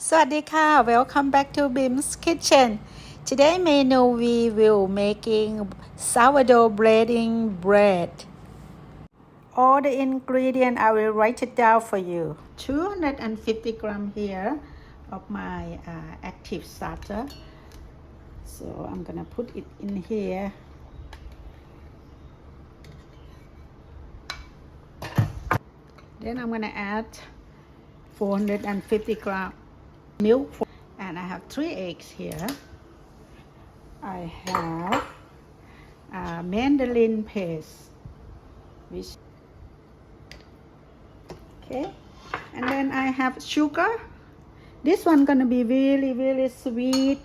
สวัสดีค่ะ Welcome back to Bim's Kitchen. Today menu we will making sourdough braiding bread. All the ingredient I will write it down for you. 250 gram here of my active starter. So I'm gonna put it in here. Then I'm gonna add 450 gram milk, and I have 3 eggs here. I have mandarin paste, which okay, and then I have sugar. This one gonna be really sweet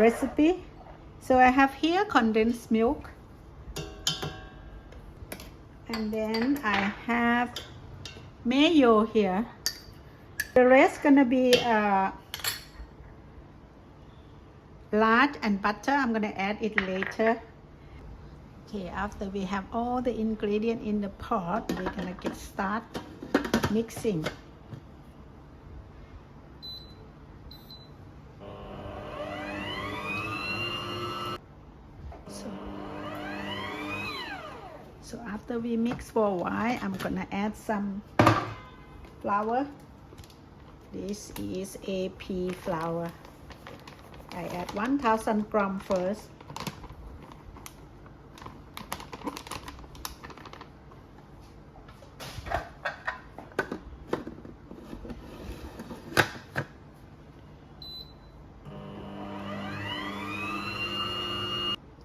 recipe. So I have here condensed milk, and then I have mayo here. The rest gonna be lard and butter. I'm gonna add it later. Okay, after we have all the ingredient in the pot, we're gonna get start mixing. So after we mix for a while, I'm gonna add some flour. This is AP flour. I add 1000 gram first.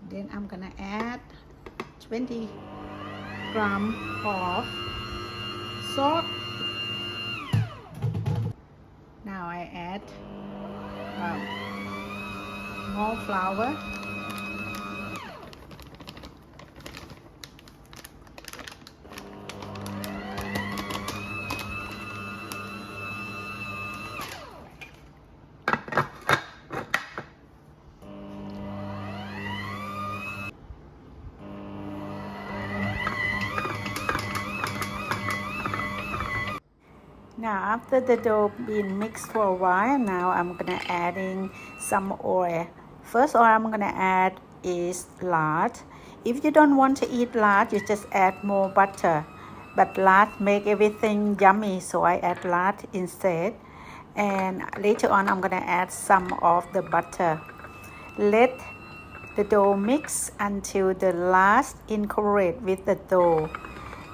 Then I'm gonna add 20 gram of salt. Now I add more flour. Now after the dough been mixed for a while, now I'm gonna adding some oil. First oil I'm gonna add is lard. If you don't want to eat lard, you just add more butter. But lard make everything yummy, so I add lard instead. And later on I'm gonna add some of the butter. Let the dough mix until the lard incorporate with the dough.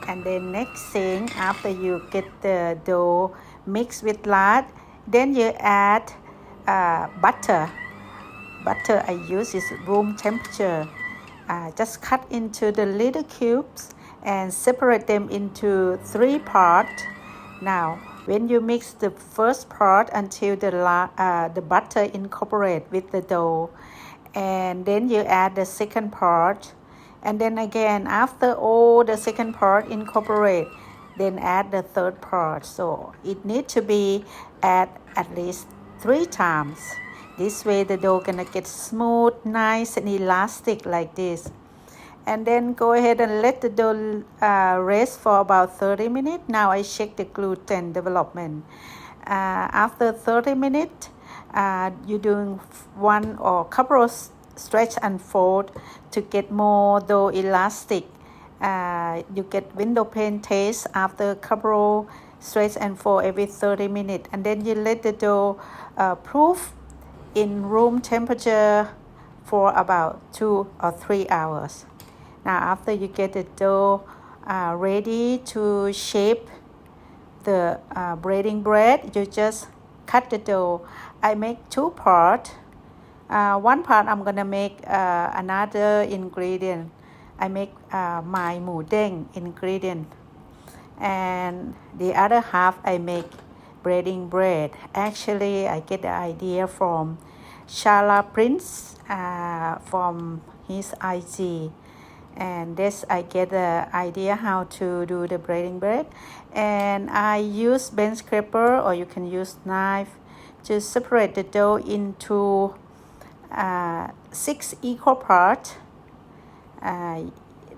And then next thing, after you get the dough mixed with lard, then you add butter. Butter I use is room temperature. Just cut into the little cubes and separate them into 3 parts. Now, when you mix the first part until the butter incorporate with the dough, and then you add the second part. And then again, after all the second part incorporate, then add the third part. So it needs to be at least 3 times. This way the dough gonna get smooth, nice and elastic like this. And then go ahead and let the dough rest for about 30 minutes. Now I check the gluten development. After 30 minutes, you're doing one or couple of stretch and fold to get more dough elastic. You get windowepane taste after a couple stretch and fold every 30 minutes, and then you let the dough proof in room temperature for about 2 or 3 hours. Now after you get the dough ready to shape the braiding bread, you just cut the dough. I make 2 parts. One part I'm gonna make another ingredient. I make my หมูเด้ง ingredient, and the other half I make braiding bread. Actually, I get the idea from Shala Prince from his IG, and this I get the idea how to do the braiding bread. And I use bench scraper, or you can use knife to separate the dough into 6 equal parts.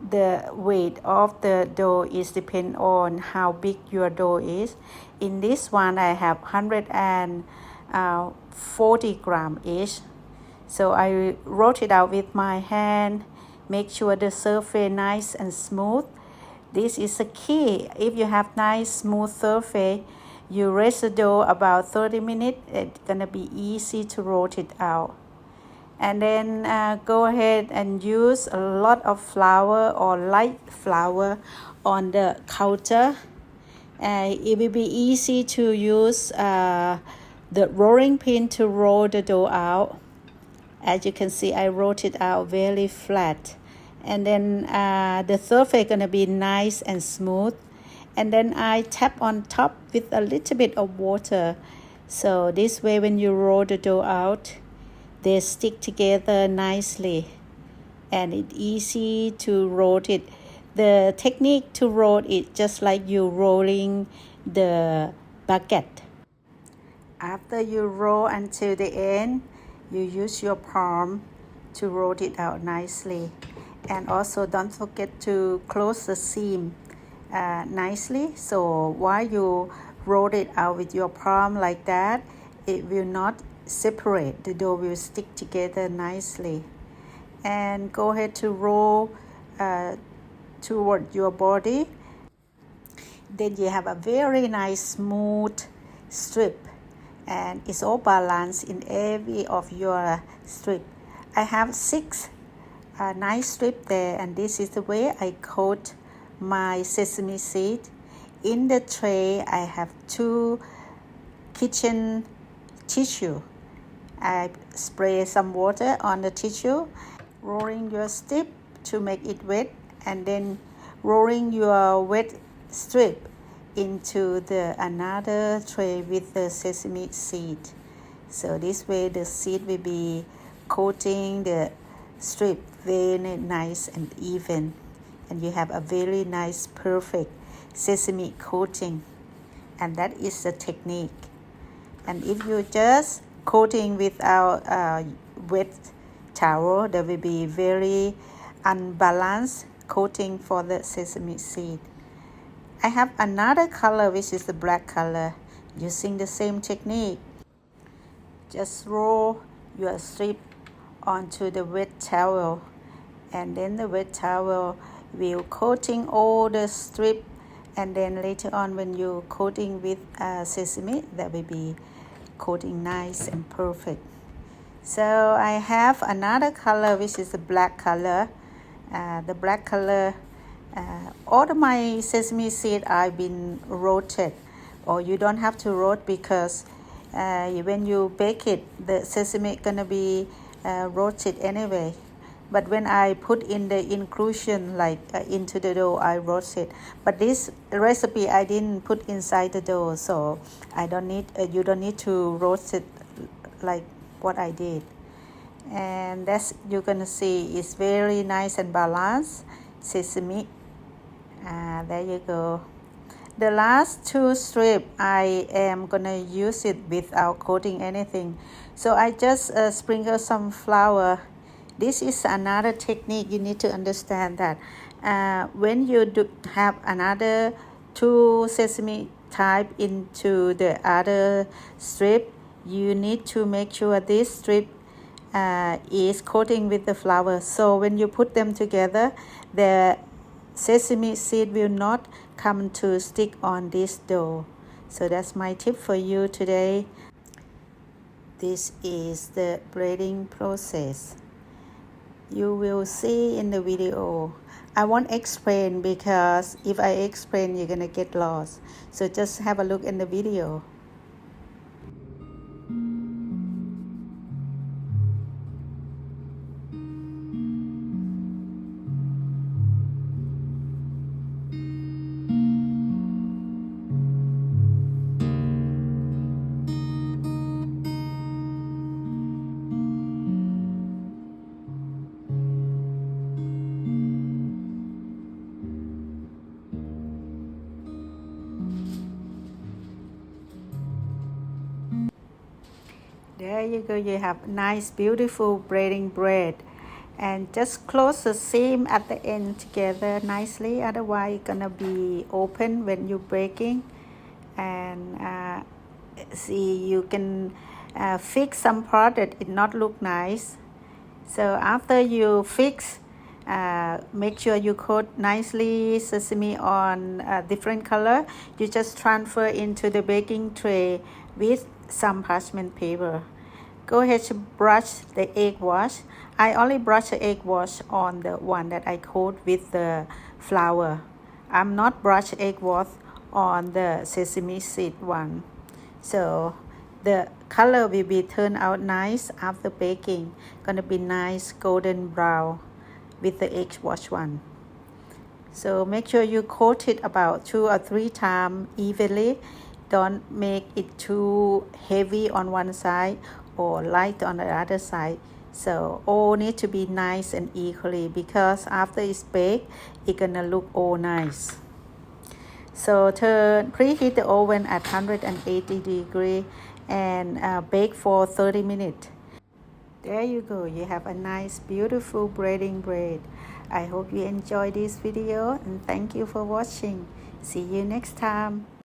the weight of the dough is depend on how big your dough is. In this one I have 140 gram each. So I wrote it out with my hand. Make sure the surface nice and smooth. This is a key. If you have nice smooth surface, you rest the dough about 30 minutes. It's gonna be easy to roll it out. And then go ahead and use a lot of flour or light flour on the counter. It will be easy to use the rolling pin to roll the dough out. As you can see, I rolled it out very flat. And then the surface is gonna be nice and smooth. And then I tap on top with a little bit of water. So this way when you roll the dough out, they stick together nicely. And it's easy to roll it. The technique to roll it just like you rolling the baguette. After you roll until the end, you use your palm to roll it out nicely. And also don't forget to close the seam nicely. So while you roll it out with your palm like that, it will not separate. The dough will stick together nicely. And go ahead to roll toward your body. Then you have a very nice smooth strip. And it's all balanced in every of your strip. I have 6 nice strip there, and this is the way I coat my sesame seed. In the tray, I have 2 kitchen tissue. I spray some water on the tissue, rolling your strip to make it wet, and then rolling your wet strip into the another tray with the sesame seed. So this way the seed will be coating the strip very nice and even, and you have a very nice perfect sesame coating. And that is the technique. And if you just coating without wet towel, there will be very unbalanced coating for the sesame seed. I have another color, which is the black color, using the same technique. Just roll your strip onto the wet towel, and then the wet towel will coating all the strip, and then later on when you coating with sesame, that will be coating nice and perfect. So I have another color, which is the black color. The black color, all of my sesame seed I've been roasted, or you don't have to roast because when you bake it, the sesame is gonna be roasted anyway. But when I put in the inclusion like into the dough, I roast it. But this recipe I didn't put inside the dough, so I don't need you don't need to roast it like what I did. And that's you're gonna see it's very nice and balanced sesame. There you go. The last 2 strips I am gonna use it without coating anything. So I just sprinkle some flour. This is another technique you need to understand that when you do have another 2 sesame type into the other strip, you need to make sure this strip is coating with the flour. So when you put them together, the sesame seed will not come to stick on this dough. So that's my tip for you today. This is the braiding process. You will see in the video. I won't explain because if I explain, you're gonna get lost. So just have a look in the video. There you go, you have nice beautiful braiding bread. and just close the seam at the end together nicely, otherwise it's gonna be open when you're baking. And see, you can fix some part that it not look nice. So after you fix, make sure you coat nicely sesame on different color. You just transfer into the baking tray with some parchment paper. Go ahead to brush the egg wash. I only brush the egg wash on the one that I coat with the flour. I'm not brush egg wash on the sesame seed one. So the color will be turned out nice after baking. Gonna be nice golden brown with the egg wash one. So make sure you coat it about 2 or 3 times evenly. Don't make it too heavy on one side or light on the other side. So all need to be nice and equally, because after it's baked, it's gonna look all nice. So preheat the oven at 180 degrees and bake for 30 minutes. There you go, you have a nice beautiful braiding bread. I hope you enjoyed this video and thank you for watching. See you next time.